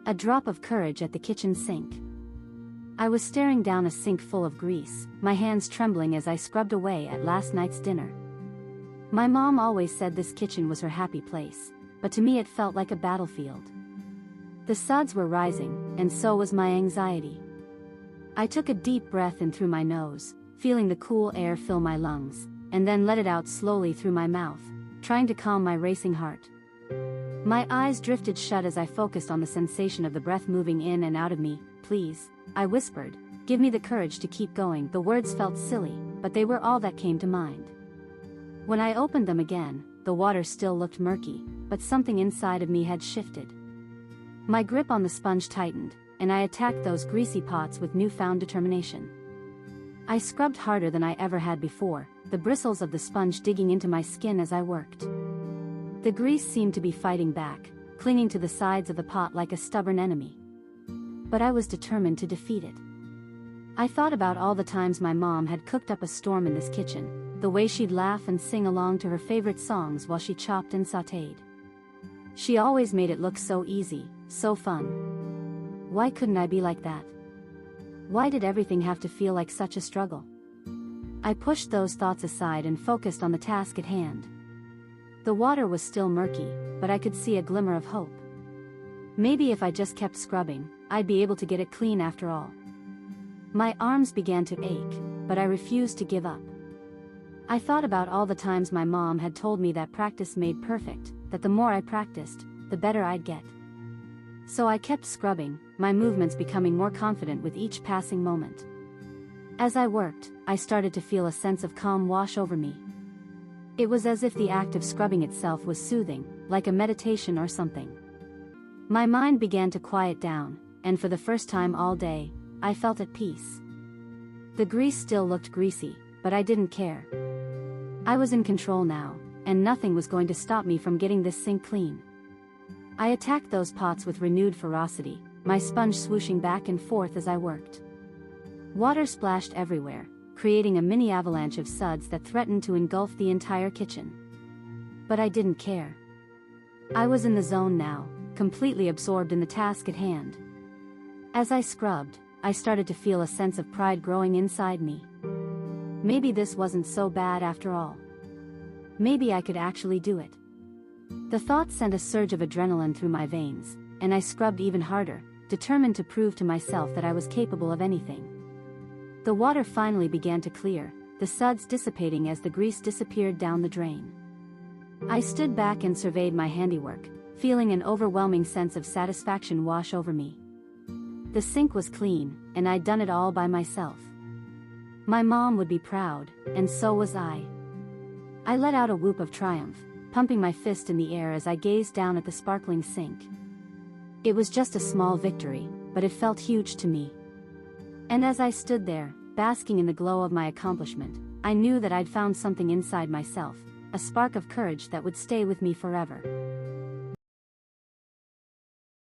A drop of courage at the kitchen sink. I was staring down a sink full of grease, my hands trembling as I scrubbed away at last night's dinner. My mom always said this kitchen was her happy place, but to me it felt like a battlefield. The suds were rising, and so was my anxiety. I took a deep breath in through my nose, feeling the cool air fill my lungs, and then let it out slowly through my mouth, trying to calm my racing heart. My eyes drifted shut as I focused on the sensation of the breath moving in and out of me. "Please," I whispered, "give me the courage to keep going." The words felt silly, but they were all that came to mind. When I opened them again, the water still looked murky, but something inside of me had shifted. My grip on the sponge tightened, and I attacked those greasy pots with newfound determination. I scrubbed harder than I ever had before, the bristles of the sponge digging into my skin as I worked. The grease seemed to be fighting back, clinging to the sides of the pot like a stubborn enemy. But I was determined to defeat it. I thought about all the times my mom had cooked up a storm in this kitchen, the way she'd laugh and sing along to her favorite songs while she chopped and sautéed. She always made it look so easy, so fun. Why couldn't I be like that? Why did everything have to feel like such a struggle? I pushed those thoughts aside and focused on the task at hand. The water was still murky, but I could see a glimmer of hope. Maybe if I just kept scrubbing, I'd be able to get it clean after all. My arms began to ache, but I refused to give up. I thought about all the times my mom had told me that practice made perfect, that the more I practiced, the better I'd get. So I kept scrubbing, my movements becoming more confident with each passing moment. As I worked, I started to feel a sense of calm wash over me. It was as if the act of scrubbing itself was soothing, like a meditation or something. My mind began to quiet down, and for the first time all day, I felt at peace. The grease still looked greasy, but I didn't care. I was in control now, and nothing was going to stop me from getting this sink clean. I attacked those pots with renewed ferocity, my sponge swooshing back and forth as I worked. Water splashed everywhere, creating a mini avalanche of suds that threatened to engulf the entire kitchen. But I didn't care. I was in the zone now, completely absorbed in the task at hand. As I scrubbed, I started to feel a sense of pride growing inside me. Maybe this wasn't so bad after all. Maybe I could actually do it. The thought sent a surge of adrenaline through my veins, and I scrubbed even harder, determined to prove to myself that I was capable of anything. The water finally began to clear, the suds dissipating as the grease disappeared down the drain. I stood back and surveyed my handiwork, feeling an overwhelming sense of satisfaction wash over me. The sink was clean, and I'd done it all by myself. My mom would be proud, and so was I. I let out a whoop of triumph, pumping my fist in the air as I gazed down at the sparkling sink. It was just a small victory, but it felt huge to me. And as I stood there, basking in the glow of my accomplishment, I knew that I'd found something inside myself, a spark of courage that would stay with me forever.